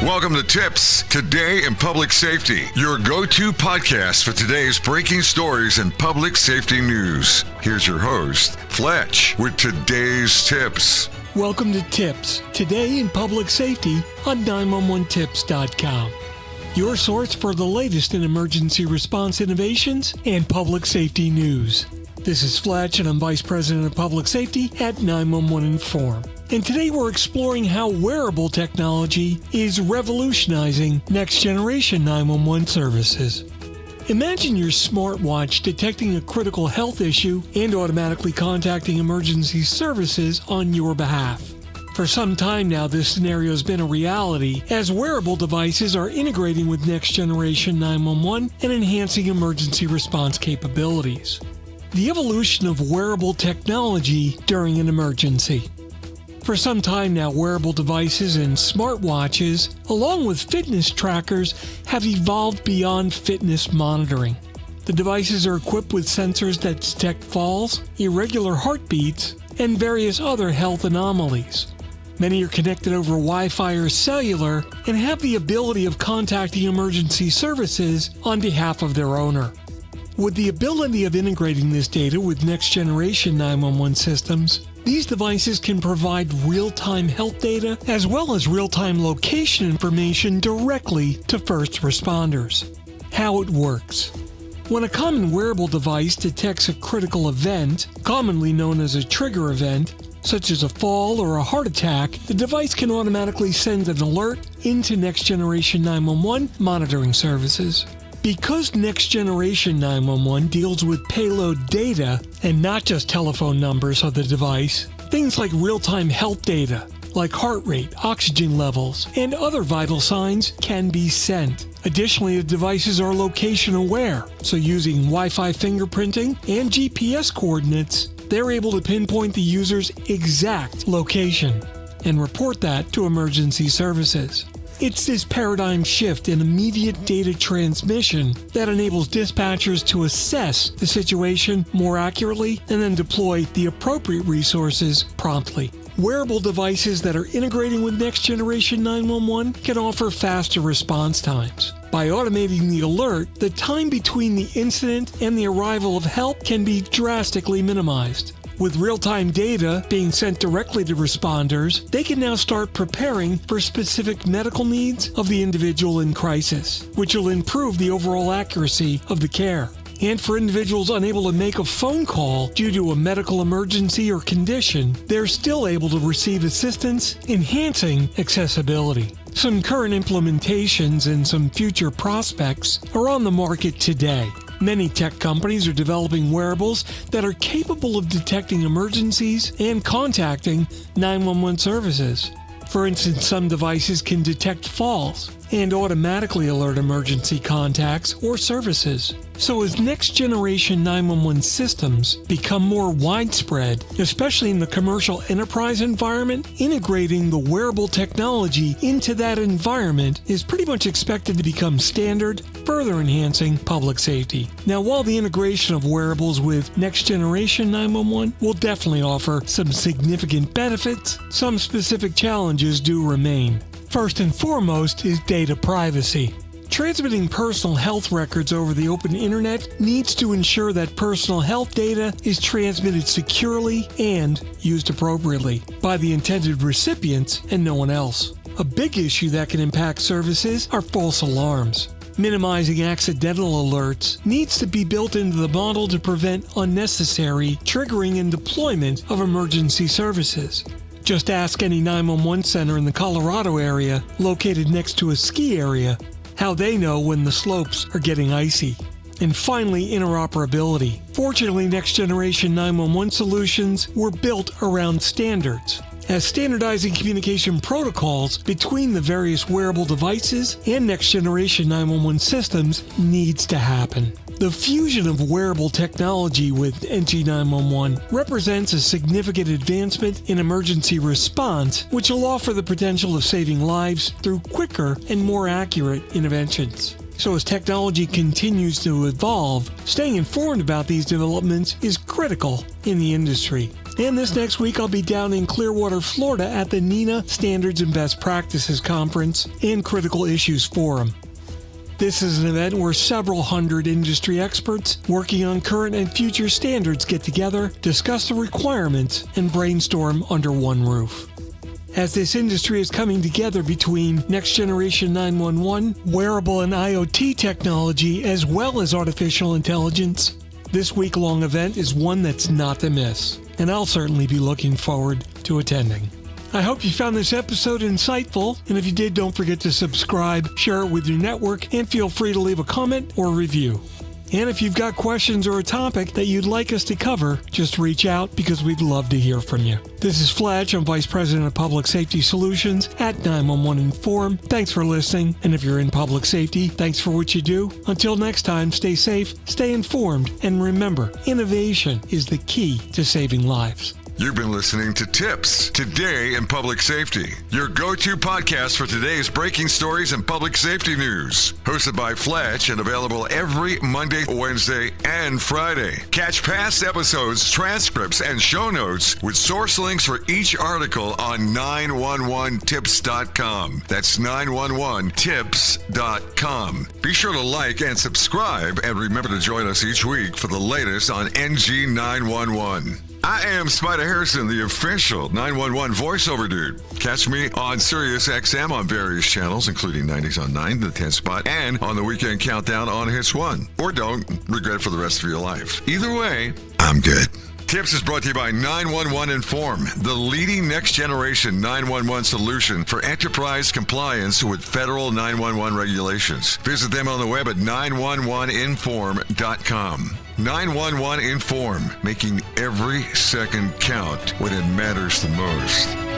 Welcome to TiPS, Today in Public Safety, your go-to podcast for today's breaking stories and public safety news. Here's your host, Fletch, with today's tips. Welcome to TiPS, Today in Public Safety on 911tips.com. Your source for the latest in emergency response innovations and public safety news. This is Fletch, and I'm Vice President of Public Safety at 911 Inform. And today we're exploring how wearable technology is revolutionizing next-generation 911 services. Imagine your smartwatch detecting a critical health issue and automatically contacting emergency services on your behalf. For some time now, this scenario has been a reality as wearable devices are integrating with next-generation 911 and enhancing emergency response capabilities. The evolution of wearable technology during an emergency. For some time now, wearable devices and smartwatches, along with fitness trackers, have evolved beyond fitness monitoring. The devices are equipped with sensors that detect falls, irregular heartbeats, and various other health anomalies. Many are connected over Wi-Fi or cellular and have the ability of contacting emergency services on behalf of their owner. With the ability of integrating this data with next-generation 911 systems, these devices can provide real-time health data as well as real-time location information directly to first responders. How it works. When a common wearable device detects a critical event, commonly known as a trigger event, such as a fall or a heart attack, the device can automatically send an alert into next-generation 911 monitoring services. Because next-generation 911 deals with payload data and not just telephone numbers of the device, things like real-time health data, like heart rate, oxygen levels, and other vital signs can be sent. Additionally, the devices are location aware, so using Wi-Fi fingerprinting and GPS coordinates, they're able to pinpoint the user's exact location and report that to emergency services. It's this paradigm shift in immediate data transmission that enables dispatchers to assess the situation more accurately and then deploy the appropriate resources promptly. Wearable devices that are integrating with next-generation 911 can offer faster response times. By automating the alert, the time between the incident and the arrival of help can be drastically minimized. With real-time data being sent directly to responders, they can now start preparing for specific medical needs of the individual in crisis, which will improve the overall accuracy of the care. And for individuals unable to make a phone call due to a medical emergency or condition, they're still able to receive assistance, enhancing accessibility. Some current implementations and some future prospects are on the market today. Many tech companies are developing wearables that are capable of detecting emergencies and contacting 911 services. For instance, some devices can detect falls and automatically alert emergency contacts or services. So as next-generation 911 systems become more widespread, especially in the commercial enterprise environment, integrating the wearable technology into that environment is pretty much expected to become standard, further enhancing public safety. Now, while the integration of wearables with next-generation 911 will definitely offer some significant benefits, some specific challenges do remain. First and foremost is data privacy. Transmitting personal health records over the open internet needs to ensure that personal health data is transmitted securely and used appropriately by the intended recipients and no one else. A big issue that can impact services are false alarms. Minimizing accidental alerts needs to be built into the model to prevent unnecessary triggering and deployment of emergency services. Just ask any 911 center in the Colorado area located next to a ski area how they know when the slopes are getting icy. And finally, interoperability. Fortunately, next-generation 911 solutions were built around standards, as standardizing communication protocols between the various wearable devices and next-generation 911 systems needs to happen. The fusion of wearable technology with NG911 represents a significant advancement in emergency response, which will offer the potential of saving lives through quicker and more accurate interventions. So as technology continues to evolve, staying informed about these developments is critical in the industry. And this next week, I'll be down in Clearwater, Florida at the NENA Standards and Best Practices Conference and Critical Issues Forum. This is an event where several hundred industry experts working on current and future standards get together, discuss the requirements, and brainstorm under one roof. As this industry is coming together between next generation 911, wearable and IoT technology, as well as artificial intelligence, this week-long event is one that's not to miss, and I'll certainly be looking forward to attending. I hope you found this episode insightful, and if you did, don't forget to subscribe, share it with your network, and feel free to leave a comment or review. And if you've got questions or a topic that you'd like us to cover, just reach out because we'd love to hear from you. This is Fletch. I'm Vice President of Public Safety Solutions at 911 Inform. Thanks for listening. And if you're in public safety, thanks for what you do. Until next time, stay safe, stay informed, and remember, innovation is the key to saving lives. You've been listening to TiPS, Today in Public Safety, your go-to podcast for today's breaking stories and public safety news. Hosted by Fletch and available every Monday, Wednesday, and Friday. Catch past episodes, transcripts, and show notes with source links for each article on 911tips.com. That's 911tips.com. Be sure to like and subscribe, and remember to join us each week for the latest on NG911. I am Spider Harrison, the official 911 voiceover dude. Catch me on Sirius XM on various channels, including 90s on 9, the 10 spot, and on the Weekend Countdown on Hits 1. Or don't regret it for the rest of your life. Either way, I'm good. TiPS is brought to you by 911 Inform, the leading next-generation 911 solution for enterprise compliance with federal 911 regulations. Visit them on the web at 911inform.com. 911 Inform, making every second count when it matters the most.